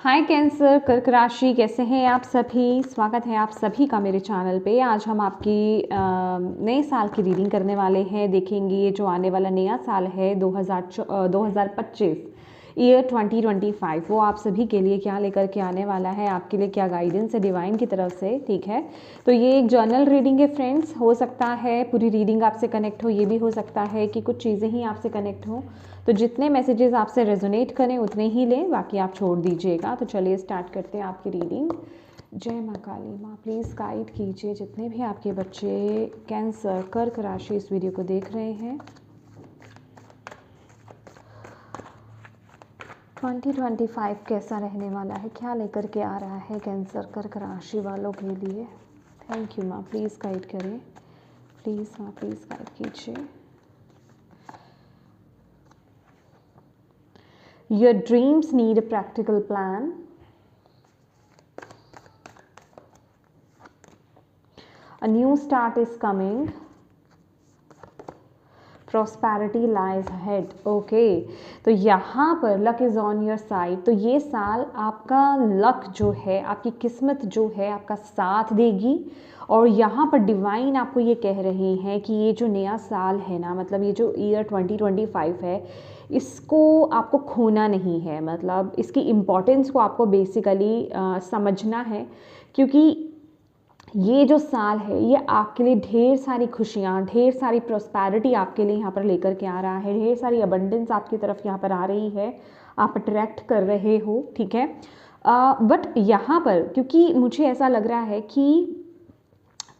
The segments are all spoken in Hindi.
हाय कैंसर, कर्क राशि, कैसे हैं आप सभी। स्वागत है आप सभी का मेरे चैनल पे। आज हम आपकी नए साल की रीडिंग करने वाले हैं। देखेंगे ये जो आने वाला नया साल है 2025 ईयर 2025, वो आप सभी के लिए क्या लेकर के आने वाला है, आपके लिए क्या गाइडेंस है डिवाइन की तरफ से। ठीक है, तो ये एक जर्नल रीडिंग है फ्रेंड्स। हो सकता है पूरी रीडिंग आपसे कनेक्ट हो, ये भी हो सकता है कि कुछ चीज़ें ही आपसे कनेक्ट हो। तो जितने मैसेजेस आपसे रेजोनेट करें उतने ही लें, बाकी आप छोड़ दीजिएगा। तो चलिए स्टार्ट करते हैं आपकी रीडिंग। जय माँ काली। माँ प्लीज़ गाइड कीजिए जितने भी आपके बच्चे कैंसर कर्क राशि इस वीडियो को देख रहे हैं। 2025 कैसा रहने वाला है, क्या लेकर के आ रहा है कैंसर कर्क राशि वालों के लिए। थैंक यू माँ, प्लीज़ गाइड करें। प्लीज़ माँ, प्लीज़ गाइड कीजिए। Your dreams need a practical plan. A new start is coming. Prosperity lies ahead. Okay, तो यहाँ पर luck is on your side। तो ये साल आपका लक जो है, आपकी किस्मत जो है, आपका साथ देगी। और यहाँ पर डिवाइन आपको ये कह रहे हैं कि ये जो नया साल है ना, मतलब ये जो ईयर 2025 है, इसको आपको खोना नहीं है। मतलब इसकी इम्पोर्टेंस को आपको बेसिकली समझना है, क्योंकि ये जो साल है ये आपके लिए ढेर सारी खुशियाँ, ढेर सारी प्रॉस्पेरिटी आपके लिए यहाँ पर लेकर के आ रहा है। ढेर सारी अबंडेंस आपकी तरफ यहाँ पर आ रही है, आप अट्रैक्ट कर रहे हो। ठीक है, बट यहाँ पर क्योंकि मुझे ऐसा लग रहा है कि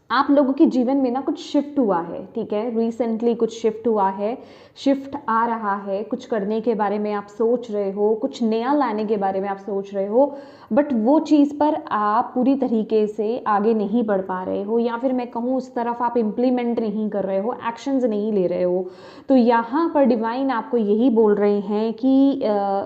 आप लोगों के जीवन में ना कुछ शिफ्ट हुआ है। ठीक है, रिसेंटली कुछ शिफ्ट हुआ है, शिफ्ट आ रहा है। कुछ करने के बारे में आप सोच रहे हो, कुछ नया लाने के बारे में आप सोच रहे हो, बट वो चीज़ पर आप पूरी तरीके से आगे नहीं बढ़ पा रहे हो, या फिर मैं कहूँ उस तरफ आप इम्प्लीमेंट नहीं कर रहे हो, एक्शंस नहीं ले रहे हो। तो यहाँ पर डिवाइन आपको यही बोल रहे हैं कि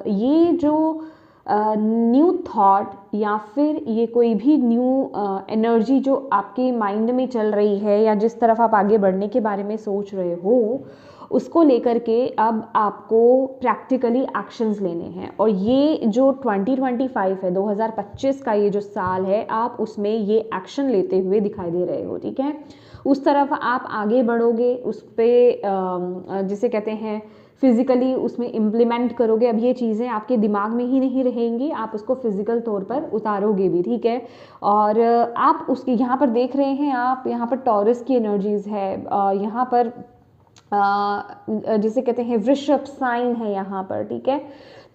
ये जो न्यू थॉट या फिर ये कोई भी न्यू एनर्जी जो आपके माइंड में चल रही है, या जिस तरफ आप आगे बढ़ने के बारे में सोच रहे हो, उसको लेकर के अब आपको प्रैक्टिकली एक्शंस लेने हैं। और ये जो 2025 है, 2025 का ये जो साल है, आप उसमें ये एक्शन लेते हुए दिखाई दे रहे हो। ठीक है, उस तरफ आप आगे बढ़ोगे, उस पर जिसे कहते हैं फिज़िकली उसमें इम्प्लीमेंट करोगे। अब ये चीज़ें आपके दिमाग में ही नहीं रहेंगी, आप उसको फिज़िकल तौर पर उतारोगे भी। ठीक है, और आप उसकी यहाँ पर देख रहे हैं, आप यहाँ पर टॉरस की एनर्जीज़ है, यहाँ पर जिसे कहते हैं वृषभ साइन है यहाँ पर। ठीक है,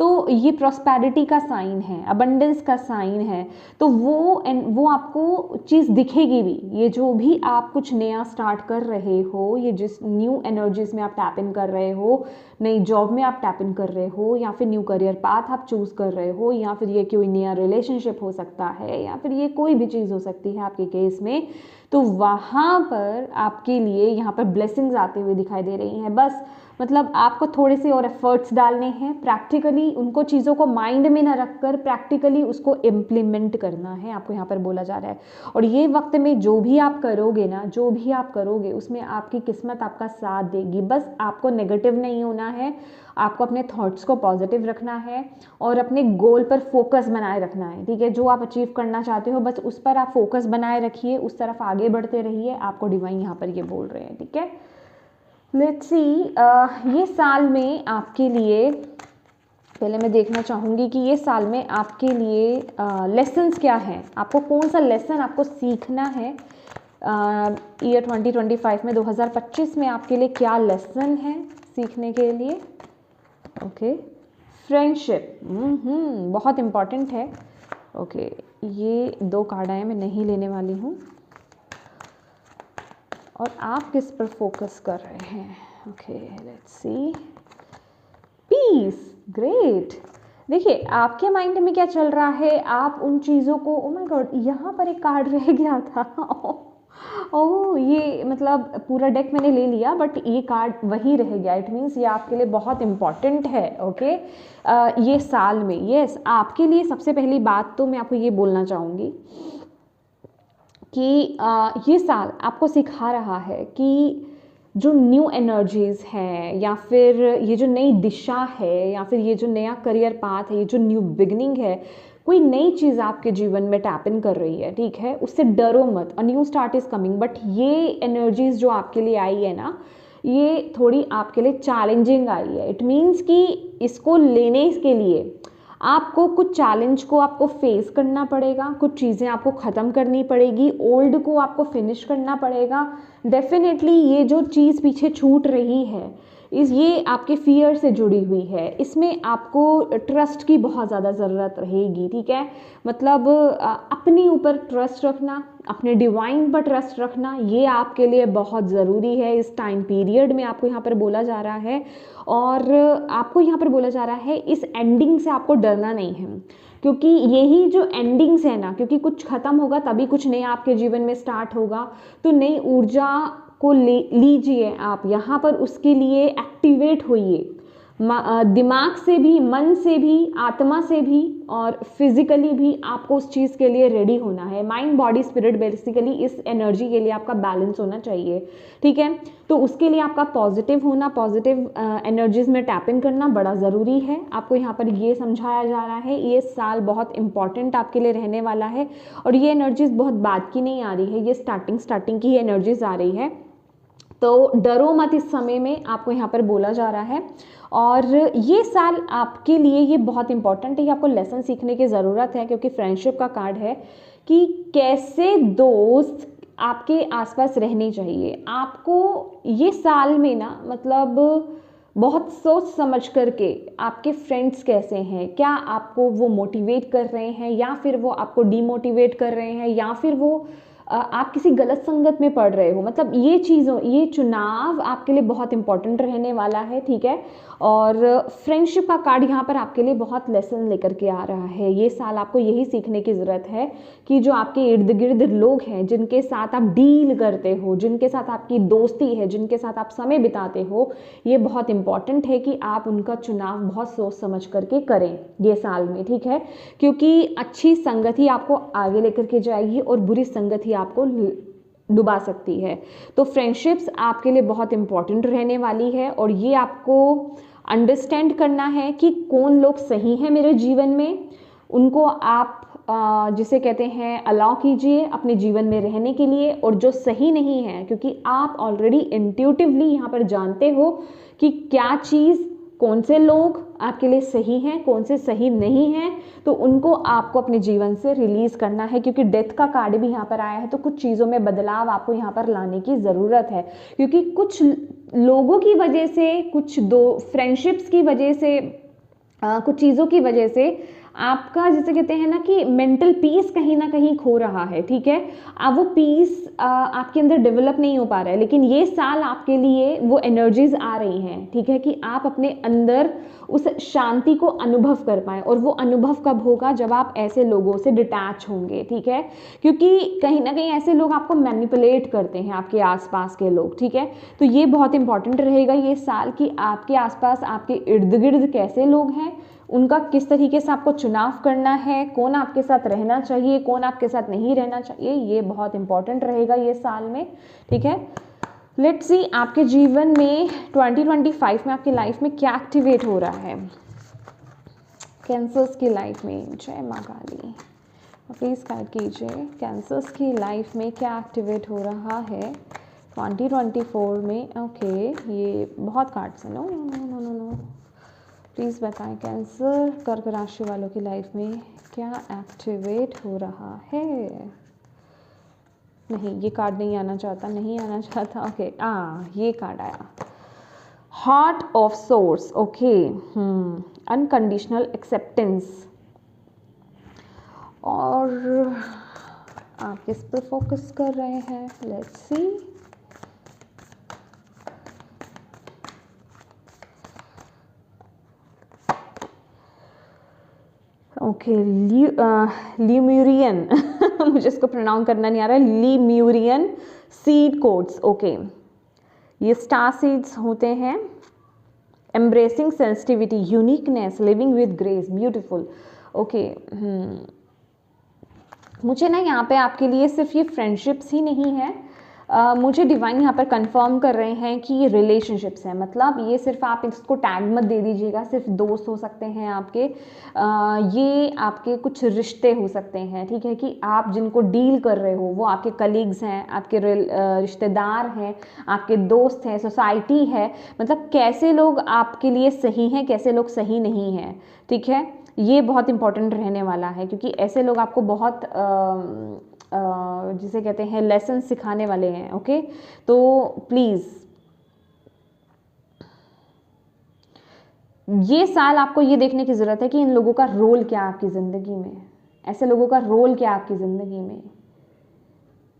तो ये प्रॉस्पेरिटी का साइन है, अबंडेंस का साइन है। तो वो आपको चीज़ दिखेगी भी। ये जो भी आप कुछ नया स्टार्ट कर रहे हो, ये जिस न्यू एनर्जीज में आप टैप इन कर रहे हो, नई जॉब में आप टैप इन कर रहे हो, या फिर न्यू करियर पाथ आप चूज़ कर रहे हो, या फिर ये कोई नया रिलेशनशिप हो सकता है, या फिर ये कोई भी चीज़ हो सकती है आपके केस में, तो वहाँ पर आपके लिए यहाँ पर ब्लेसिंग्स आते हुए दिखाई दे रही हैं। बस मतलब आपको थोड़े से और एफर्ट्स डालने हैं, प्रैक्टिकली उनको चीज़ों को माइंड में ना रखकर प्रैक्टिकली उसको इम्प्लीमेंट करना है, आपको यहाँ पर बोला जा रहा है। और ये वक्त में जो भी आप करोगे ना, जो भी आप करोगे उसमें आपकी किस्मत आपका साथ देगी। बस आपको नेगेटिव नहीं होना है, आपको अपने थॉट्स को पॉजिटिव रखना है और अपने गोल पर फोकस बनाए रखना है। ठीक है, जो आप अचीव करना चाहते हो बस उस पर आप फोकस बनाए रखिए, उस तरफ आगे बढ़ते रहिए, आपको डिवाइन यहाँ पर ये बोल रहे हैं। ठीक है, लेट्स सी ये साल में आपके लिए, पहले मैं देखना चाहूँगी कि ये साल में आपके लिए लेसन्स क्या हैं, आपको कौन सा लेसन आपको सीखना है ईयर 2025 में, 2025 में आपके लिए क्या लेसन है सीखने के लिए। ओके, फ्रेंडशिप बहुत इम्पॉर्टेंट है। ओके, ये दो कार्ड आए, मैं नहीं लेने वाली हूँ। और आप किस पर फोकस कर रहे हैं। Okay, let's see. Peace, great. देखिए आपके माइंड में क्या चल रहा है, आप उन चीज़ों को, ओ माय गॉड, यहाँ पर एक कार्ड रह गया था। ओह, ये मतलब पूरा डेक मैंने ले लिया बट ये कार्ड वही रह गया। इट मीन्स ये आपके लिए बहुत इम्पॉर्टेंट है। ओके, ये साल में, यस, आपके लिए सबसे पहली बात तो मैं आपको ये बोलना चाहूँगी कि ये साल आपको सिखा रहा है कि जो न्यू एनर्जीज़ हैं, या फिर ये जो नई दिशा है, या फिर ये जो नया करियर पाथ है, ये जो न्यू बिगनिंग है, कोई नई चीज़ आपके जीवन में टैप इन कर रही है, ठीक है, उससे डरो मत, a new start is coming. But ये एनर्जीज जो आपके लिए आई है ना, ये थोड़ी आपके लिए चैलेंजिंग आई है। इट मीन्स कि इसको लेने के लिए आपको कुछ चैलेंज को आपको फेस करना पड़ेगा, कुछ चीज़ें आपको ख़त्म करनी पड़ेगी, ओल्ड को आपको फिनिश करना पड़ेगा। डेफिनेटली ये जो चीज़ पीछे छूट रही है, ये आपके फियर से जुड़ी हुई है, इसमें आपको ट्रस्ट की बहुत ज़्यादा ज़रूरत रहेगी, ठीक है। मतलब अपने ऊपर ट्रस्ट रखना, अपने डिवाइन पर ट्रस्ट रखना, ये आपके लिए बहुत ज़रूरी है इस टाइम पीरियड में, आपको यहाँ पर बोला जा रहा है। और आपको यहाँ पर बोला जा रहा है इस एंडिंग से आपको डरना नहीं है, क्योंकि यही जो एंडिंग्स है ना, क्योंकि कुछ ख़त्म होगा तभी कुछ नया आपके जीवन में स्टार्ट होगा। तो नई ऊर्जा को लीजिए आप यहाँ पर, उसके लिए एक्टिवेट होइए, दिमाग से भी, मन से भी, आत्मा से भी और फिजिकली भी आपको उस चीज़ के लिए रेडी होना है। माइंड बॉडी स्पिरिट बेसिकली इस एनर्जी के लिए आपका बैलेंस होना चाहिए, ठीक है। तो उसके लिए आपका पॉजिटिव होना, पॉजिटिव एनर्जीज में टैप इन करना बड़ा ज़रूरी है। आपको यहाँ पर ये समझाया जा रहा है ये साल बहुत इंपॉर्टेंट आपके लिए रहने वाला है, और ये एनर्जीज बहुत बाद की नहीं आ रही है, ये स्टार्टिंग की ही एनर्जीज आ रही है। तो डरो मत इस समय में, आपको यहाँ पर बोला जा रहा है। और ये साल आपके लिए ये बहुत इंपॉर्टेंट है, ये आपको लेसन सीखने की ज़रूरत है, क्योंकि फ्रेंडशिप का कार्ड है कि कैसे दोस्त आपके आसपास रहने चाहिए। आपको ये साल में ना, मतलब बहुत सोच समझ करके आपके फ्रेंड्स कैसे हैं, क्या आपको वो मोटिवेट कर रहे हैं या फिर वो आपको डीमोटिवेट कर रहे हैं, या फिर वो आप किसी गलत संगत में पड़ रहे हो, मतलब ये चुनाव आपके लिए बहुत इंपॉर्टेंट रहने वाला है, ठीक है। और फ्रेंडशिप का कार्ड यहाँ पर आपके लिए बहुत लेसन लेकर के आ रहा है। ये साल आपको यही सीखने की ज़रूरत है कि जो आपके इर्द गिर्द लोग हैं, जिनके साथ आप डील करते हो, जिनके साथ आपकी दोस्ती है, जिनके साथ आप समय बिताते हो, ये बहुत इंपॉर्टेंट है कि आप उनका चुनाव बहुत सोच समझ करके करें ये साल में, ठीक है। क्योंकि अच्छी संगत ही आपको आगे लेकर के जाएगी और बुरी संगत ही आपको डुबा सकती है। तो फ्रेंडशिप्स आपके लिए बहुत इंपॉर्टेंट रहने वाली है, और ये आपको अंडरस्टैंड करना है कि कौन लोग सही हैं मेरे जीवन में, उनको आप जिसे कहते हैं अलाउ कीजिए अपने जीवन में रहने के लिए, और जो सही नहीं है, क्योंकि आप ऑलरेडी इंट्यूटिवली यहाँ पर जानते हो कि क्या चीज़, कौन से लोग आपके लिए सही हैं, कौन से सही नहीं हैं, तो उनको आपको अपने जीवन से रिलीज़ करना है। क्योंकि डेथ का कार्ड भी यहाँ पर आया है, तो कुछ चीज़ों में बदलाव आपको यहाँ पर लाने की ज़रूरत है, क्योंकि कुछ लोगों की वजह से, कुछ फ्रेंडशिप्स की वजह से, कुछ चीज़ों की वजह से आपका, जिसे कहते हैं ना कि मेंटल पीस कहीं ना कहीं खो रहा है, ठीक है। अब वो पीस आपके अंदर डेवलप नहीं हो पा रहा है, लेकिन ये साल आपके लिए वो एनर्जीज आ रही हैं, ठीक है, कि आप अपने अंदर उस शांति को अनुभव कर पाएँ। और वो अनुभव कब होगा, जब आप ऐसे लोगों से डिटैच होंगे, ठीक है। क्योंकि कहीं ना कहीं ऐसे लोग आपको मैनिपुलेट करते हैं, आपके आसपास के लोग, ठीक है। तो ये बहुत इंपॉर्टेंट रहेगा ये साल कि आपके आसपास, आपके इर्द गिर्द कैसे लोग हैं, उनका किस तरीके से आपको चुनाव करना है, कौन आपके साथ रहना चाहिए, कौन आपके साथ नहीं रहना चाहिए, ये बहुत इंपॉर्टेंट रहेगा ये साल में, ठीक है। लेट्स सी आपके जीवन में 2025 में आपकी लाइफ में क्या एक्टिवेट हो रहा है। कैंसर्स की लाइफ में, जय माँ काली, प्लीज़ गाइड कीजिए कैंसर्स की लाइफ में क्या एक्टिवेट हो रहा है 2024 में। ओके, ये बहुत कार्ड्स हैं, no no no no no, please बताएं कैंसर कर्क राशि वालों की लाइफ में क्या एक्टिवेट हो रहा है। नहीं, ये कार्ड नहीं आना चाहता, ओके, ये कार्ड आया, heart of source, okay, unconditional acceptance. और आप किस पर फोकस कर रहे हैं, लेट्स सी। ओके, लीम्यूरियन मुझे इसको प्रोनाउंस करना नहीं आ रहा है, लीम्यूरियन सीड कोड्स, ओके, ये स्टार सीड्स होते हैं। Embracing sensitivity, uniqueness, living with grace, beautiful, okay. मुझे ना यहाँ पे आपके लिए सिर्फ ये फ्रेंडशिप्स ही नहीं है, मुझे डिवाइन यहाँ पर कंफर्म कर रहे हैं कि ये रिलेशनशिप्स हैं, मतलब ये सिर्फ आप इसको टैग मत दे दीजिएगा, सिर्फ दोस्त हो सकते हैं आपके, ये आपके कुछ रिश्ते हो सकते हैं, ठीक है, कि आप जिनको डील कर रहे हो वो आपके कलीग्स हैं, आपके रिश्तेदार हैं, आपके दोस्त हैं, सोसाइटी है, मतलब कैसे लोग आपके लिए सही हैं, कैसे लोग सही नहीं हैं, ठीक है, ये बहुत इंपॉर्टेंट रहने वाला है, क्योंकि ऐसे लोग आपको बहुत जिसे कहते हैं लेसन सिखाने वाले हैं। ओके, तो प्लीज़ ये साल आपको ये देखने की ज़रूरत है कि इन लोगों का रोल क्या आपकी ज़िंदगी में, ऐसे लोगों का रोल क्या आपकी ज़िंदगी में,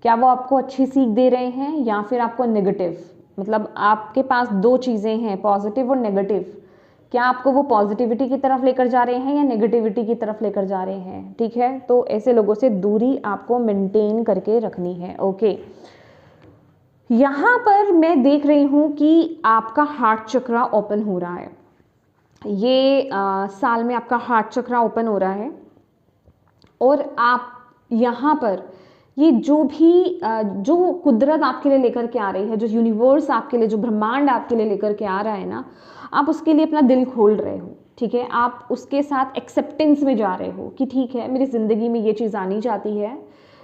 क्या वो आपको अच्छी सीख दे रहे हैं या फिर आपको नेगेटिव, मतलब आपके पास दो चीज़ें हैं, पॉजिटिव और नेगेटिव, क्या आपको वो पॉजिटिविटी की तरफ लेकर जा रहे हैं या नेगेटिविटी की तरफ लेकर जा रहे हैं, ठीक है, तो ऐसे लोगों से दूरी आपको मेंटेन करके रखनी है। ओके, यहाँ पर मैं देख रही हूँ कि आपका हार्ट चक्रा ओपन हो रहा है, ये साल में आपका हार्ट चक्रा ओपन हो रहा है, और आप यहाँ पर ये जो भी जो कुदरत आपके लिए लेकर के आ रही है, जो यूनिवर्स आपके लिए, जो ब्रह्मांड आपके लिए लेकर के आ रहा है ना, आप उसके लिए अपना दिल खोल रहे हो, ठीक है, आप उसके साथ एक्सेप्टेंस में जा रहे हो कि ठीक है मेरी ज़िंदगी में ये चीज़ आनी चाहती है,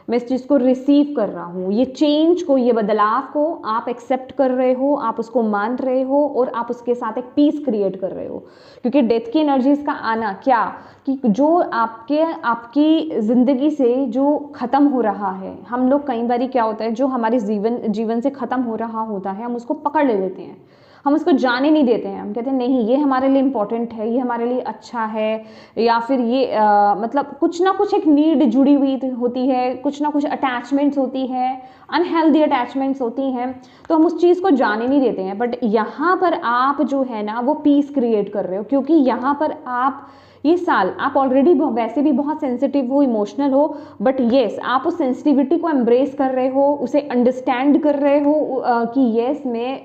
मैं इस चीज़ को रिसीव कर रहा हूँ, ये चेंज को, ये बदलाव को आप एक्सेप्ट कर रहे हो, आप उसको मान रहे हो और आप उसके साथ एक पीस क्रिएट कर रहे हो, क्योंकि डेथ की एनर्जीज का आना क्या कि जो आपकी ज़िंदगी से जो ख़त्म हो रहा है, हम लोग कई बार क्या होता है जो हमारे जीवन से ख़त्म हो रहा होता है हम उसको पकड़ ले लेते हैं, हम उसको जाने नहीं देते हैं, हम कहते हैं नहीं ये हमारे लिए इम्पोर्टेंट है, ये हमारे लिए अच्छा है, या फिर ये मतलब कुछ ना कुछ एक नीड जुड़ी हुई होती है, कुछ ना कुछ अटैचमेंट्स होती है, अनहेल्दी अटैचमेंट्स होती हैं, तो हम उस चीज़ को जाने नहीं देते हैं। बट यहाँ पर आप जो है ना वो पीस क्रिएट कर रहे हो, क्योंकि यहाँ पर आप ये साल आप ऑलरेडी वैसे भी बहुत सेंसिटिव हो, इमोशनल हो, बट येस आप उस सेंसिटिविटी को एम्ब्रेस कर रहे हो, उसे अंडरस्टैंड कर रहे हो कि येस मैं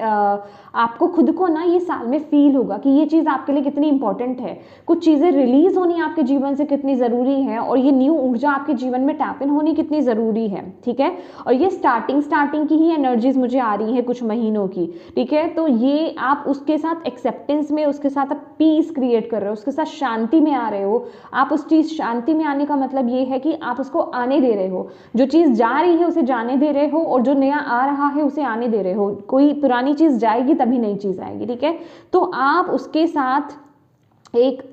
आपको खुद को ना ये साल में फील होगा कि ये चीज़ आपके लिए कितनी इंपॉर्टेंट है, कुछ चीज़ें रिलीज होनी आपके जीवन से कितनी ज़रूरी है, और ये न्यू ऊर्जा आपके जीवन में टैप इन होनी कितनी ज़रूरी है, ठीक है, और ये स्टार्टिंग की ही एनर्जीज मुझे आ रही है कुछ महीनों की, ठीक है, तो ये आप उसके साथ एक्सेप्टेंस में, उसके साथ आप पीस क्रिएट कर रहे हो, उसके साथ शांति में आ रहे हो, आप उस चीज़ शांति में आने का मतलब ये है कि आप उसको आने दे रहे हो, जो चीज़ जा रही है उसे जाने दे रहे हो, और जो नया आ रहा है उसे आने दे रहे हो, कोई पुरानी चीज़ जाएगी तभी नई चीज़ आएगी, ठीक है, तो आप उसके साथ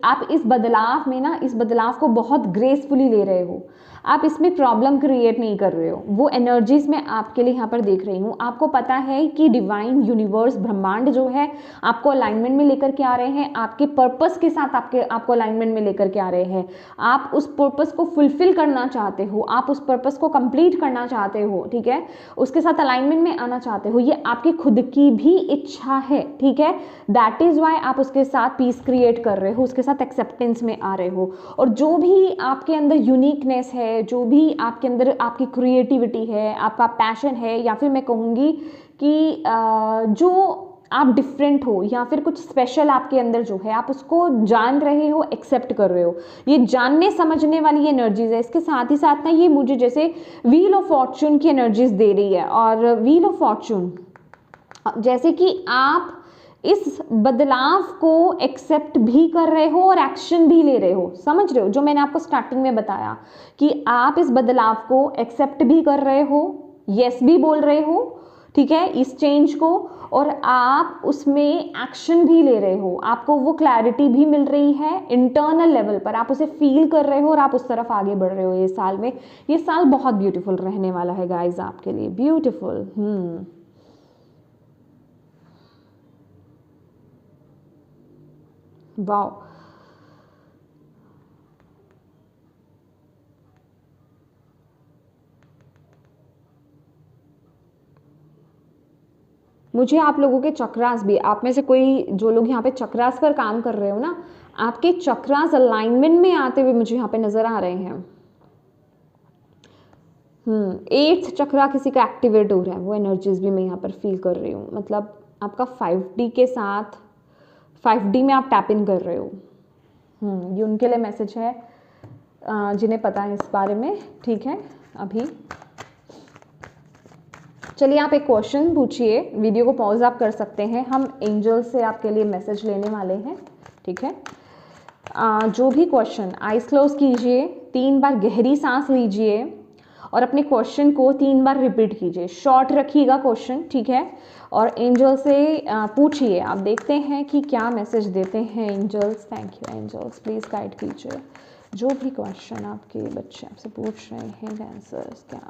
आप इस बदलाव में ना, इस बदलाव को बहुत ग्रेसफुली ले रहे हो, आप इसमें प्रॉब्लम क्रिएट नहीं कर रहे हो, वो एनर्जीज मैं आपके लिए यहाँ पर देख रही हूँ, आपको पता है कि डिवाइन यूनिवर्स ब्रह्मांड जो है आपको अलाइनमेंट में लेकर के आ रहे हैं, आपके पर्पस के साथ आपको अलाइनमेंट में लेकर के आ रहे हैं, आप उस पर्पस को फुलफिल करना चाहते हो, आप उस पर्पस को कंप्लीट करना चाहते हो, ठीक है, उसके साथ अलाइनमेंट में आना चाहते हो, ये आपकी खुद की भी इच्छा है, ठीक है, दैट इज वाई आप उसके साथ पीस क्रिएट कर रहे हो, उसके साथ एक्सेप्टेंस में आ रहे हो, और जो भी आपके अंदर यूनिकनेस है, जो भी आपके अंदर आपकी क्रिएटिविटी है, आपका पैशन है, या फिर मैं कहूँगी कि जो आप डिफरेंट हो या फिर कुछ स्पेशल आपके अंदर जो है, आप उसको जान रहे हो, एक्सेप्ट कर रहे हो, ये जानने समझने वाली एनर्जीज है। इसके साथ ही साथ ना ये मुझे जैसे व्हील ऑफ फॉर्चून की एनर्जीज दे रही है, और व्हील ऑफ फॉर्चून जैसे कि आप इस बदलाव को एक्सेप्ट भी कर रहे हो और एक्शन भी ले रहे हो, समझ रहे हो, जो मैंने आपको स्टार्टिंग में बताया कि आप इस बदलाव को एक्सेप्ट भी कर रहे हो, यस भी बोल रहे हो, ठीक है, इस चेंज को, और आप उसमें एक्शन भी ले रहे हो, आपको वो क्लैरिटी भी मिल रही है इंटरनल लेवल पर, आप उसे फील कर रहे हो और आप उस तरफ आगे बढ़ रहे हो। ये साल में, ये साल बहुत ब्यूटीफुल रहने वाला है गाइज आपके लिए, ब्यूटीफुल। वाओ, मुझे आप लोगों के चक्रास भी, आप में से कोई जो लोग यहाँ पे चक्रास पर काम कर रहे हो ना, आपके चक्रास अलाइनमेंट में आते हुए मुझे यहाँ पे नजर आ रहे हैं। 8th चक्रा किसी का एक्टिवेट हो रहा है, वो एनर्जीज भी मैं यहाँ पर फील कर रही हूँ, मतलब आपका 5D के साथ 5D में आप टैप इन कर रहे हो। ये उनके लिए मैसेज है जिन्हें पता है इस बारे में, ठीक है। अभी चलिए आप एक क्वेश्चन पूछिए, वीडियो को पॉज आप कर सकते हैं, हम एंजल से आपके लिए मैसेज लेने वाले हैं, ठीक है। जो भी क्वेश्चन, आइज क्लोज कीजिए, 3 बार गहरी सांस लीजिए और अपने क्वेश्चन को 3 बार रिपीट कीजिए, शॉर्ट रखिएगा क्वेश्चन, ठीक है। और एंजल से पूछिए, आप देखते हैं कि क्या मैसेज देते हैं angels. Thank you angels, please guide कीजिए जो भी क्वेश्चन आपके बच्चे आपसे पूछ रहे हैं, आंसर्स क्या।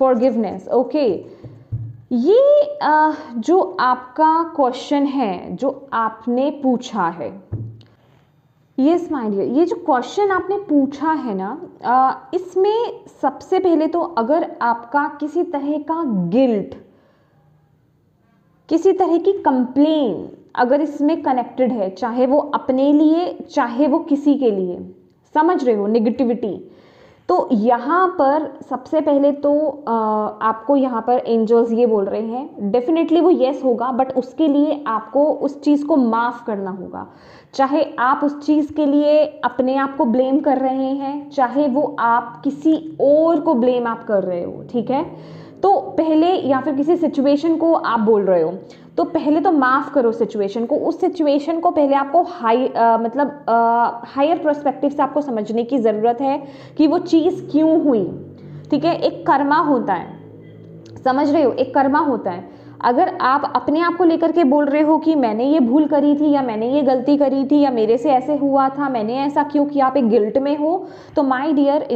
Forgiveness, okay. ये जो आपका क्वेश्चन है जो आपने पूछा है, यस माय डियर, ये जो क्वेश्चन आपने पूछा है ना, इसमें सबसे पहले तो अगर आपका किसी तरह का गिल्ट, किसी तरह की कंप्लेन अगर इसमें कनेक्टेड है, चाहे वो अपने लिए चाहे वो किसी के लिए, समझ रहे हो, नेगेटिविटी, तो यहाँ पर सबसे पहले तो आपको यहाँ पर एंजल्स ये बोल रहे हैं, डेफिनेटली वो येस होगा, बट उसके लिए आपको उस चीज़ को माफ़ करना होगा। चाहे आप उस चीज़ के लिए अपने आप को ब्लेम कर रहे हैं, चाहे वो आप किसी और को ब्लेम आप कर रहे हो, ठीक है। तो पहले, या फिर किसी सिचुएशन को आप बोल रहे हो, तो पहले तो माफ़ करो सिचुएशन को। उस सिचुएशन को पहले आपको हायर पर्सपेक्टिव से आपको समझने की ज़रूरत है कि वो चीज़ क्यों हुई, ठीक है। एक कर्मा होता है, समझ रहे हो, एक कर्मा होता है। अगर आप अपने आप को लेकर के बोल रहे हो कि मैंने ये भूल करी थी, या मैंने ये गलती करी थी, या मेरे से ऐसे हुआ था, मैंने ऐसा क्यों किया, आप एक गिल्ट में हो, तो माय डियर,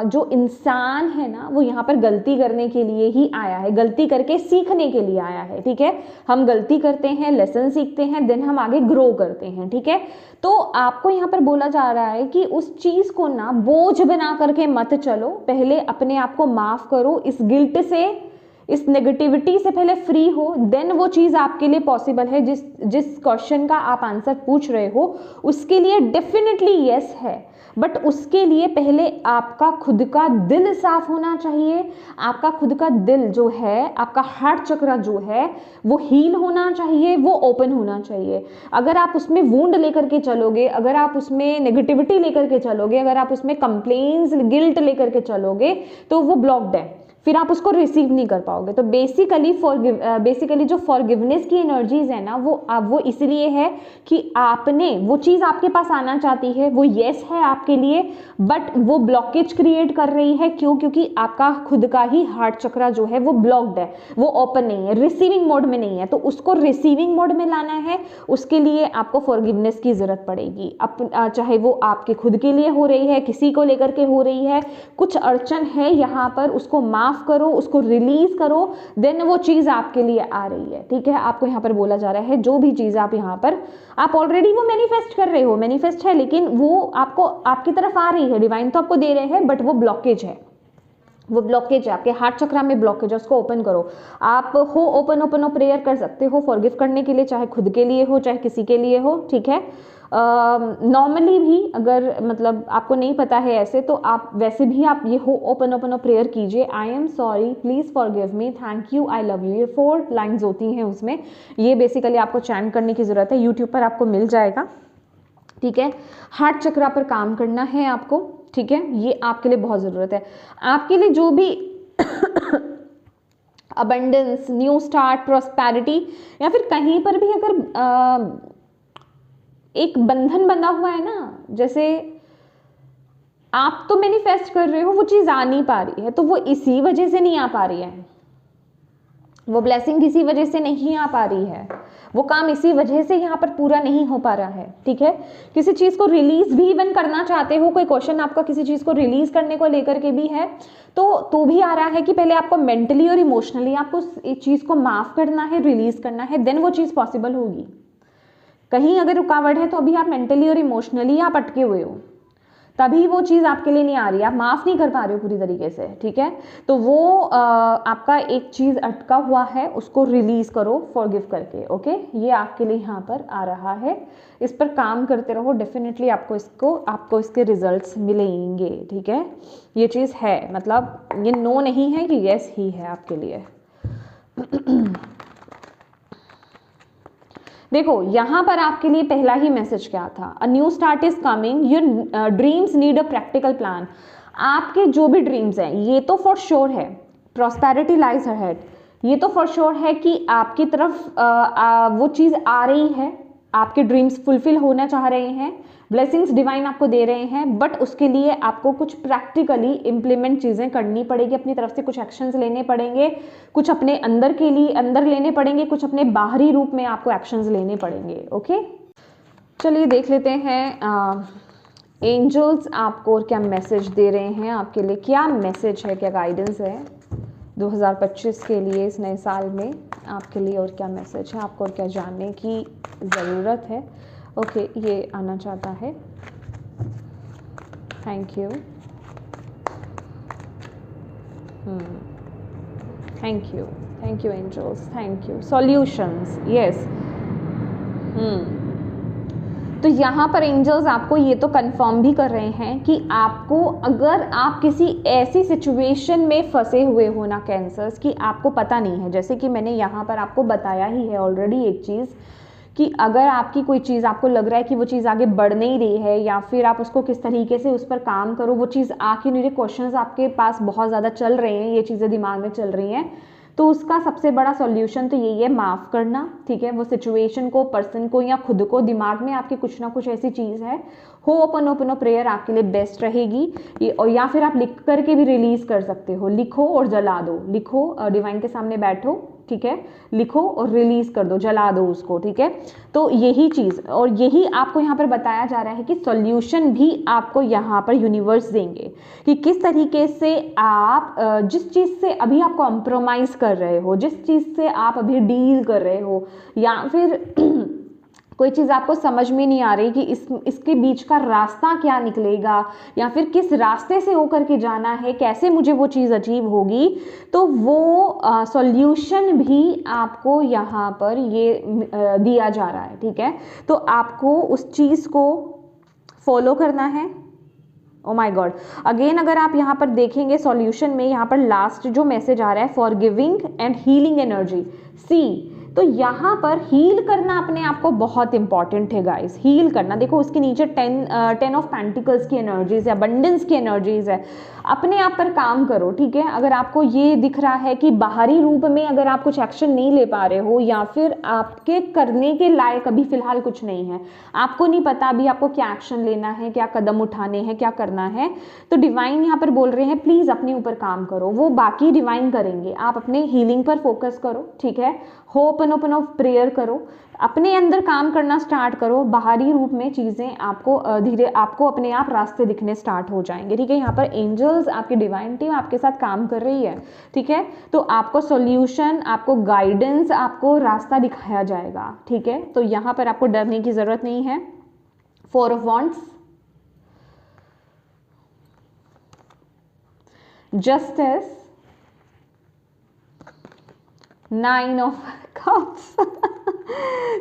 जो इंसान है ना, वो यहाँ पर गलती करने के लिए ही आया है, गलती करके सीखने के लिए आया है, ठीक है। हम गलती करते हैं, लेसन सीखते हैं, देन हम आगे ग्रो करते हैं, ठीक है। तो आपको यहाँ पर बोला जा रहा है कि उस चीज़ को ना बोझ बना करके मत चलो, पहले अपने आप को माफ़ करो, इस गिल्ट से, इस नेगेटिविटी से पहले फ्री हो, देन वो चीज़ आपके लिए पॉसिबल है। जिस क्वेश्चन का आप आंसर पूछ रहे हो उसके लिए डेफिनेटली यस है, बट उसके लिए पहले आपका खुद का दिल साफ होना चाहिए। आपका खुद का दिल जो है, आपका हार्ट चक्र जो है, वो हील होना चाहिए, वो ओपन होना चाहिए। अगर आप उसमें वुंड लेकर के चलोगे, अगर आप उसमें नेगेटिविटी लेकर के चलोगे, अगर आप उसमें कंप्लेन्स, गिल्ट लेकर के चलोगे, तो वो ब्लॉक्ड है, फिर आप उसको रिसीव नहीं कर पाओगे। तो बेसिकली जो फॉरगिवनेस की एनर्जीज है ना, वो इसलिए है कि आपने वो चीज़ आपके पास आना चाहती है, वो येस है आपके लिए, बट वो ब्लॉकेज क्रिएट कर रही है। क्यों? क्योंकि आपका खुद का ही हार्ट चक्रा जो है वो ब्लॉक्ड है, वो ओपन नहीं है, रिसीविंग मोड में नहीं है। तो उसको रिसीविंग मोड में लाना है, उसके लिए आपको फॉरगिवनेस की ज़रूरत पड़ेगी। चाहे वो आपके खुद के लिए हो रही है, किसी को लेकर के हो रही है, कुछ अड़चन है यहाँ पर, उसको माफ़ करो, उसको रिलीज करो, देन वो चीज आपके लिए आ रही है, ठीक है। आपको यहाँ पर बोला जा रहा है जो भी चीज आप यहाँ पर, आप ऑलरेडी वो मैनिफेस्ट कर रहे हो, मैनिफेस्ट है, लेकिन वो आपको आपकी तरफ आ रही है, डिवाइन तो आपको दे रहे हैं, बट वो ब्लॉकेज है, वो ब्लॉकेज है, आपके हार्ट चक्रा में ब्लॉकेज है, उसको ओपन करो। आप हो ओपन प्रेयर कर सकते हो फॉरगिव करने के लिए, चाहे खुद के लिए हो, चाहे किसी के लिए हो, ठीक है। नॉर्मली भी अगर मतलब आपको नहीं पता है ऐसे, तो आप वैसे भी आप ये हो ओपन प्रेयर कीजिए। I am sorry, please forgive me, thank you, I love you, ये 4 लाइन्स होती हैं उसमें। ये बेसिकली आपको चैंट करने की ज़रूरत है, यूट्यूब पर आपको मिल जाएगा, ठीक है। हार्ट चक्रा पर काम करना है आपको, ठीक है, ये आपके लिए बहुत ज़रूरत है। आपके लिए जो भी अबंडेंस, न्यू स्टार्ट, प्रॉस्पेरिटी, या फिर कहीं पर भी अगर एक बंधन बंधा हुआ है ना, जैसे आप तो मैनिफेस्ट कर रहे हो, वो चीज़ आ नहीं पा रही है, तो वो इसी वजह से नहीं आ पा रही है, वो ब्लेसिंग किसी वजह से नहीं आ पा रही है, वो काम इसी वजह से यहाँ पर पूरा नहीं हो पा रहा है, ठीक है। किसी चीज़ को रिलीज भी इवन करना चाहते हो, कोई क्वेश्चन आपका किसी चीज़ को रिलीज करने को लेकर के भी है, तो भी आ रहा है कि पहले आपको मेंटली और इमोशनली आपको इस चीज़ को माफ़ करना है, रिलीज करना है, देन वो चीज़ पॉसिबल होगी। कहीं अगर रुकावट है तो अभी आप मेंटली और इमोशनली आप अटके हुए हो, तभी वो चीज़ आपके लिए नहीं आ रही, आप माफ़ नहीं कर पा रहे हो पूरी तरीके से, ठीक है। तो वो आपका एक चीज़ अटका हुआ है, उसको रिलीज करो फॉरगिव करके, ओके। ये आपके लिए यहाँ पर आ रहा है, इस पर काम करते रहो, डेफिनेटली आपको इसके रिजल्ट्स मिलेंगे, ठीक है। ये चीज़ है, मतलब ये नो नहीं है कि यस ही है आपके लिए। देखो यहाँ पर आपके लिए पहला ही मैसेज क्या था, a new start is coming, your dreams need a practical plan. आपके जो भी ड्रीम्स हैं, ये तो फॉर श्योर है, प्रॉस्पेरिटी लाइज अहेड, ये तो फॉर श्योर है कि आपकी तरफ वो चीज़ आ रही है, आपके ड्रीम्स फुलफिल होना चाह रहे हैं, ब्लेसिंग्स डिवाइन आपको दे रहे हैं, बट उसके लिए आपको कुछ प्रैक्टिकली इम्प्लीमेंट चीज़ें करनी पड़ेगी, अपनी तरफ से कुछ एक्शंस लेने पड़ेंगे, कुछ अपने अंदर के लिए अंदर लेने पड़ेंगे, कुछ अपने बाहरी रूप में आपको एक्शंस लेने पड़ेंगे। ओके, चलिए देख लेते हैं एंजल्स आपको और क्या मैसेज दे रहे हैं आपके लिए, क्या मैसेज है, क्या गाइडेंस है 2025 के लिए, इस नए साल में आपके लिए, और क्या मैसेज है आपको और क्या जानने की ज़रूरत है। ओके, ये आना चाहता है। Thank you, thank you angels, thank you. Solutions, yes. तो यहाँ पर एंजल्स आपको ये तो कंफर्म भी कर रहे हैं कि आपको, अगर आप किसी ऐसी सिचुएशन में फंसे हुए हो ना कैंसर्स, कि आपको पता नहीं है, जैसे कि मैंने यहाँ पर आपको बताया ही है ऑलरेडी एक चीज़, कि अगर आपकी कोई चीज़ आपको लग रहा है कि वो चीज़ आगे बढ़ नहीं रही है, या फिर आप उसको किस तरीके से उस पर काम करो, वो चीज़ आ क्यों नहीं रही, क्वेश्चंस आपके पास बहुत ज़्यादा चल रहे हैं, ये चीज़ें दिमाग में चल रही हैं, तो उसका सबसे बड़ा सॉल्यूशन तो यही है, माफ़ करना। ठीक है, वो सिचुएशन को, पर्सन को या खुद को, दिमाग में आपके कुछ ना कुछ ऐसी चीज़ है, होपनोपनो प्रेयर आपके लिए बेस्ट रहेगी। और या फिर आप लिख करके भी रिलीज़ कर सकते हो, लिखो और जला दो, लिखो, डिवाइन के सामने बैठो, ठीक है, लिखो और रिलीज कर दो, जला दो उसको। ठीक है, तो यही चीज़, और यही आपको यहाँ पर बताया जा रहा है कि सॉल्यूशन भी आपको यहाँ पर यूनिवर्स देंगे, कि किस तरीके से आप जिस चीज़ से अभी आप कॉम्प्रोमाइज़ कर रहे हो, जिस चीज़ से आप अभी डील कर रहे हो, या फिर कोई चीज़ आपको समझ में नहीं आ रही कि इसके बीच का रास्ता क्या निकलेगा, या फिर किस रास्ते से होकर के जाना है, कैसे मुझे वो चीज़ अचीव होगी, तो वो सॉल्यूशन भी आपको यहाँ पर ये दिया जा रहा है। ठीक है, तो आपको उस चीज़ को फॉलो करना है। ओ माय गॉड, अगेन अगर आप यहाँ पर देखेंगे सॉल्यूशन में, यहाँ पर लास्ट जो मैसेज आ रहा है, forgiving and healing energy, see, तो यहाँ पर हील करना अपने आप को बहुत इंपॉर्टेंट है गाइस, हील करना। देखो उसके नीचे 10 ऑफ पेंटिकल्स की एनर्जीज है, अबंडेंस की एनर्जीज है, अपने आप पर काम करो। ठीक है, अगर आपको ये दिख रहा है कि बाहरी रूप में अगर आप कुछ एक्शन नहीं ले पा रहे हो, या फिर आपके करने के लायक अभी फिलहाल कुछ नहीं है, आपको नहीं पता अभी आपको क्या एक्शन लेना है, क्या कदम उठाने हैं, क्या करना है, तो डिवाइन यहाँ पर बोल रहे हैं प्लीज़ अपने ऊपर काम करो, वो बाकी डिवाइन करेंगे, आप अपने हीलिंग पर फोकस करो। ठीक है, होपनोपनो प्रेयर करो, अपने अंदर काम करना स्टार्ट करो, बाहरी रूप में चीज़ें आपको धीरे आपको अपने आप रास्ते दिखने स्टार्ट हो जाएंगे। ठीक है, यहाँ पर एंजल्स, आपकी डिवाइन टीम आपके साथ काम कर रही है। ठीक है, तो आपको सॉल्यूशन, आपको गाइडेंस, आपको रास्ता दिखाया जाएगा। ठीक है, तो यहाँ पर आपको डरने की ज़रूरत नहीं है। 4 of wands, justice, 9 of cups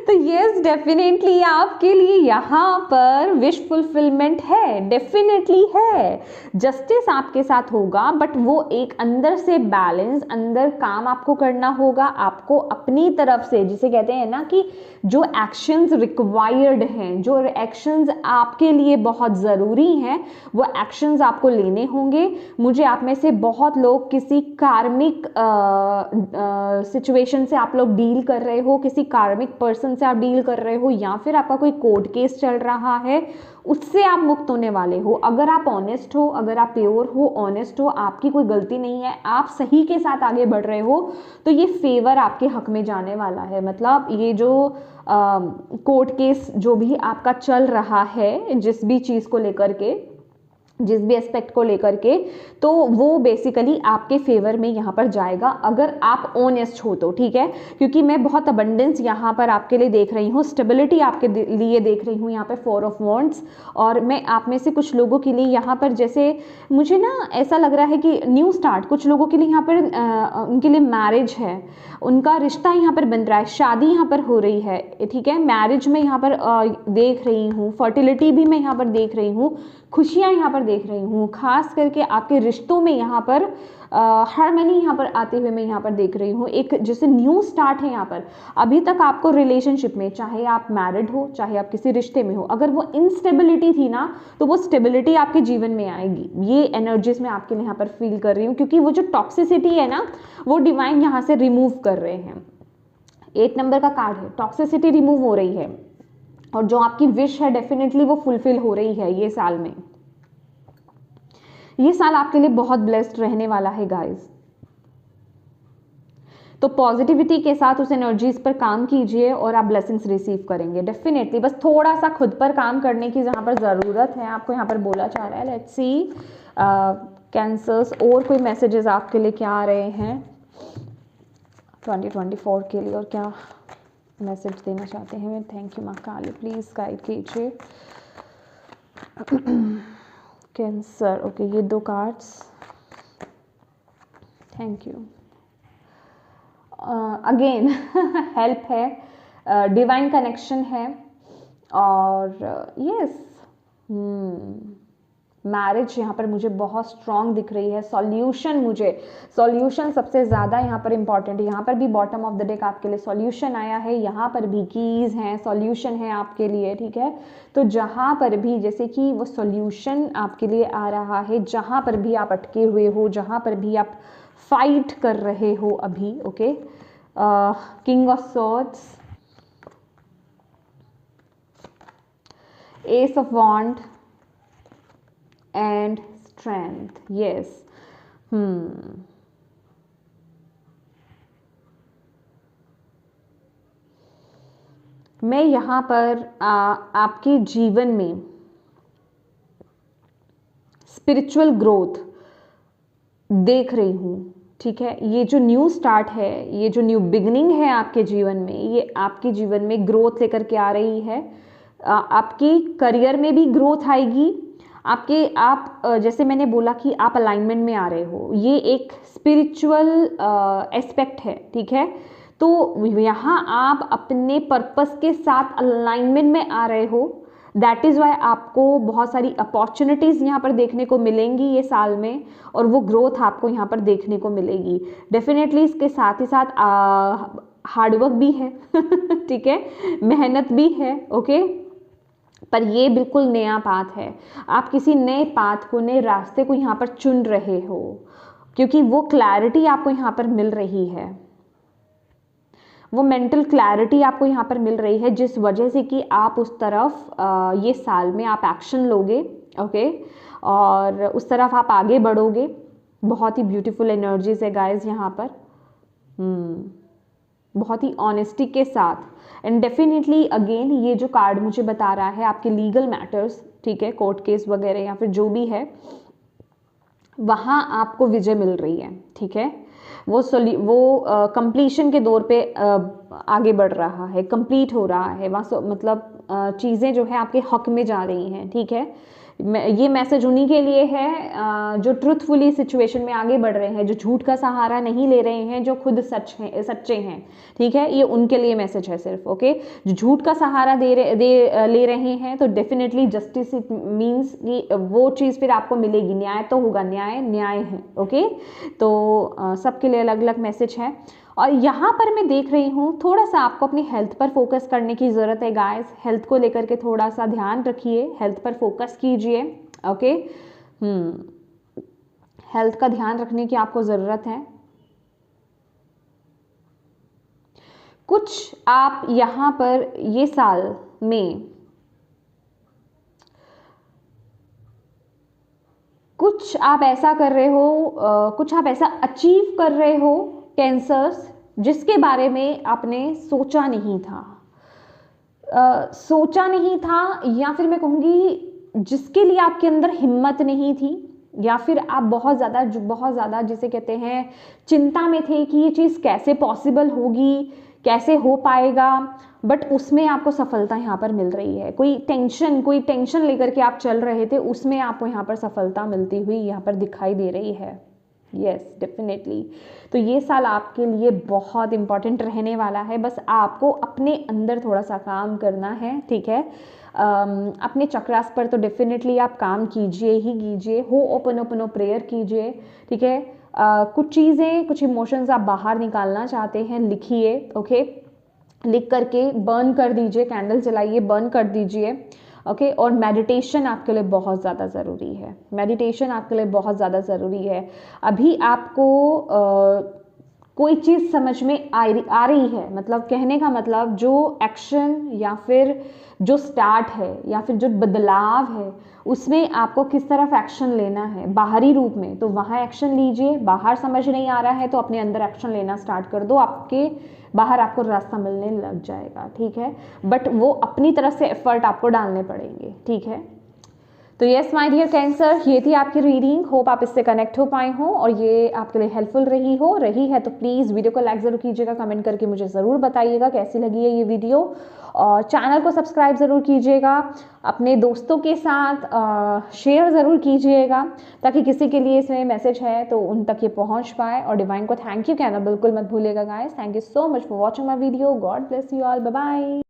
तो यस, डेफिनेटली आपके लिए यहाँ पर विश फुलफिलमेंट है, डेफिनेटली है। जस्टिस आपके साथ होगा, बट वो एक अंदर से बैलेंस, अंदर काम आपको करना होगा, आपको अपनी तरफ से, जिसे कहते हैं ना कि जो एक्शंस रिक्वायर्ड हैं, जो एक्शंस आपके लिए बहुत ज़रूरी हैं, वो एक्शंस आपको लेने होंगे। मुझे आप में से बहुत लोग किसी कार्मिक सिचुएशन से आप लोग डील कर रहे हो, किसी कार्मिक पर्सन से आप डील कर रहे हो, या फिर आपका कोई कोर्ट केस चल रहा है, उससे आप मुक्त होने वाले हो। अगर आप ऑनेस्ट हो, अगर आप प्योर हो, ऑनेस्ट हो, आपकी कोई गलती नहीं है, आप सही के साथ आगे बढ़ रहे हो, तो ये फेवर आपके हक में जाने वाला है। मतलब ये जो कोर्ट केस जो भी आपका चल रहा है, जिस भी चीज़ को लेकर के, जिस भी एस्पेक्ट को लेकर के, तो वो बेसिकली आपके फेवर में यहाँ पर जाएगा, अगर आप ऑनेस्ट हो तो। ठीक है, क्योंकि मैं बहुत अबंडेंस यहाँ पर आपके लिए देख रही हूँ, स्टेबिलिटी आपके लिए देख रही हूँ यहाँ पे 4 ऑफ वॉन्ड्स। और मैं आप में से कुछ लोगों के लिए यहाँ पर, जैसे मुझे ना ऐसा लग रहा है कि न्यू स्टार्ट, कुछ लोगों के लिए यहाँ पर उनके लिए मैरिज है, उनका रिश्ता यहाँ पर बन रहा है, शादी यहाँ पर हो रही है। ठीक है, मैरिज में यहाँ पर देख रही हूँ, फर्टिलिटी भी मैं यहाँ पर देख रही हूँ, खुशियाँ यहाँ पर देख रही हूँ, खास करके आपके रिश्तों में यहाँ पर हार्मनी यहाँ पर आते हुए मैं यहाँ पर देख रही हूँ। एक जैसे न्यू स्टार्ट है यहाँ पर। अभी तक आपको रिलेशनशिप में, चाहे आप मैरिड हो चाहे आप किसी रिश्ते में हो, अगर वो इनस्टेबिलिटी थी ना, तो वो स्टेबिलिटी आपके जीवन में आएगी। ये एनर्जीज मैं आपके लिए यहाँ पर फील कर रही हूँ, क्योंकि वो जो टॉक्सिसिटी है ना, वो डिवाइन यहाँ से रिमूव कर रहे हैं। 8 नंबर का कार्ड है, टॉक्सिसिटी रिमूव हो रही है, और जो आपकी विश है डेफिनेटली वो फुलफिल हो रही है ये साल में। ये साल आपके लिए बहुत ब्लेस्ड रहने वाला है गाइस। तो पॉजिटिविटी के साथ उस एनर्जीज पर काम कीजिए और आप ब्लेसिंग्स रिसीव करेंगे डेफिनेटली। बस थोड़ा सा खुद पर काम करने की जहां पर ज़रूरत है, आपको यहाँ पर बोला जा रहा है। लेट्स सी कैंसर्स, और कोई मैसेजेस आपके लिए क्या आ रहे हैं 2024 के लिए, और क्या मैसेज देना चाहते हैं। थैंक यू माँ काली, प्लीज़ गाइड कीजिए। कैंसर, ओके, ये 2 cards, thank you. Again help है, डिवाइन कनेक्शन है, और यस मैरिज यहाँ पर मुझे बहुत स्ट्रॉन्ग दिख रही है। सॉल्यूशन सबसे ज़्यादा यहाँ पर इम्पॉर्टेंट है। यहाँ पर भी बॉटम ऑफ द डेक आपके लिए सॉल्यूशन आया है, यहाँ पर भी कीज़ हैं, सॉल्यूशन है आपके लिए, ठीक है। तो जहाँ पर भी जैसे कि वो सॉल्यूशन आपके लिए आ रहा है, जहाँ पर भी आप अटके हुए हो, जहाँ पर भी आप फाइट कर रहे हो अभी, okay. King of swords, ace of wand and strength, yes. मैं यहाँ पर आपके जीवन में स्पिरिचुअल ग्रोथ देख रही हूँ, ठीक है। ये जो न्यू स्टार्ट है, ये जो न्यू बिगनिंग है आपके जीवन में, ये आपके जीवन में ग्रोथ लेकर के आ रही है। आपकी करियर में भी ग्रोथ आएगी। आप जैसे मैंने बोला कि आप अलाइनमेंट में आ रहे हो, ये एक स्पिरिचुअल एस्पेक्ट है, ठीक है। तो यहाँ आप अपने पर्पस के साथ अलाइनमेंट में आ रहे हो। दैट इज़ वाई आपको बहुत सारी अपॉर्चुनिटीज़ यहाँ पर देखने को मिलेंगी ये साल में, और वो ग्रोथ आपको यहाँ पर देखने को मिलेगी डेफिनेटली। इसके साथ ही साथ हार्डवर्क भी है ठीक है, मेहनत भी है, ओके। पर ये बिल्कुल नया पाथ है। आप किसी नए पाथ को, नए रास्ते को यहाँ पर चुन रहे हो, क्योंकि वो क्लैरिटी आपको यहाँ पर मिल रही है, वो मेंटल क्लैरिटी आपको यहाँ पर मिल रही है, जिस वजह से कि आप उस तरफ ये साल में आप एक्शन लोगे, ओके, और उस तरफ आप आगे बढ़ोगे। बहुत ही ब्यूटीफुल एनर्जीज है गाइस यहाँ पर, बहुत ही ऑनेस्टी के साथ। एंड डेफिनेटली अगेन ये जो कार्ड मुझे बता रहा है आपके लीगल मैटर्स, ठीक है, कोर्ट केस वगैरह या फिर जो भी है, वहाँ आपको विजय मिल रही है, ठीक है। वो कंप्लीशन के दौर पे आगे बढ़ रहा है, कंप्लीट हो रहा है, वहाँ मतलब चीज़ें जो है आपके हक में जा रही हैं, ठीक है। ये मैसेज उन्हीं के लिए है जो ट्रूथफुली सिचुएशन में आगे बढ़ रहे हैं, जो झूठ का सहारा नहीं ले रहे हैं, जो खुद सच्चे हैं, ठीक है। ये उनके लिए मैसेज है सिर्फ, ओके। जो झूठ का सहारा ले रहे हैं, तो डेफिनेटली जस्टिस इट मीन्स कि वो चीज़ फिर आपको मिलेगी, न्याय तो होगा, न्याय है, ओके। तो सबके लिए अलग अलग मैसेज है। और यहाँ पर मैं देख रही हूँ थोड़ा सा आपको अपनी हेल्थ पर फोकस करने की ज़रूरत है गाइस। हेल्थ को लेकर के थोड़ा सा ध्यान रखिए, हेल्थ पर फोकस कीजिए, ओके। हेल्थ का ध्यान रखने की आपको ज़रूरत है। कुछ आप यहाँ पर ये साल में कुछ आप ऐसा कर रहे हो, कुछ आप ऐसा अचीव कर रहे हो कैंसर्स, जिसके बारे में आपने सोचा नहीं था, या फिर मैं कहूँगी जिसके लिए आपके अंदर हिम्मत नहीं थी, या फिर आप बहुत ज़्यादा जिसे कहते हैं चिंता में थे कि ये चीज़ कैसे पॉसिबल होगी, कैसे हो पाएगा, बट उसमें आपको सफलता यहाँ पर मिल रही है। कोई टेंशन लेकर के आप चल रहे थे, उसमें आपको यहाँ पर सफलता मिलती हुई यहाँ पर दिखाई दे रही है। Yes definitely. तो ये साल आपके लिए बहुत इम्पॉर्टेंट रहने वाला है। बस आपको अपने अंदर थोड़ा सा काम करना है, ठीक है। अपने चक्रास पर तो डेफिनेटली आप काम कीजिए ही कीजिए, हो ओपन प्रेयर कीजिए, ठीक है। कुछ चीज़ें, कुछ इमोशंस आप बाहर निकालना चाहते हैं, लिखिए, ओके, लिख करके बर्न कर दीजिए, कैंडल जलाइए, बर्न कर दीजिए, ओके। और मेडिटेशन आपके लिए बहुत ज़्यादा ज़रूरी है, मेडिटेशन आपके लिए बहुत ज़्यादा ज़रूरी है। अभी आपको कोई चीज़ समझ में आ रही है, मतलब कहने का मतलब जो एक्शन या फिर जो स्टार्ट है या फिर जो बदलाव है उसमें आपको किस तरफ एक्शन लेना है बाहरी रूप में, तो वहाँ एक्शन लीजिए। बाहर समझ नहीं आ रहा है तो अपने अंदर एक्शन लेना स्टार्ट कर दो, आपके बाहर आपको रास्ता मिलने लग जाएगा, ठीक है। बट वो अपनी तरफ से एफर्ट आपको डालने पड़ेंगे, ठीक है। तो यस माय डियर कैंसर, ये थी आपकी रीडिंग। होप आप इससे कनेक्ट हो पाए हो और ये आपके लिए हेल्पफुल रही है तो प्लीज़ वीडियो को लाइक ज़रूर कीजिएगा, कमेंट करके मुझे ज़रूर बताइएगा कैसी लगी है ये वीडियो, और चैनल को सब्सक्राइब ज़रूर कीजिएगा, अपने दोस्तों के साथ शेयर ज़रूर कीजिएगा ताकि किसी के लिए इसमें मैसेज है तो उन तक ये पहुँच पाए। और डिवाइन को थैंक यू कहना बिल्कुल मत भूलिएगा guys. Thank you so much for watching my video. God bless you all, bye bye.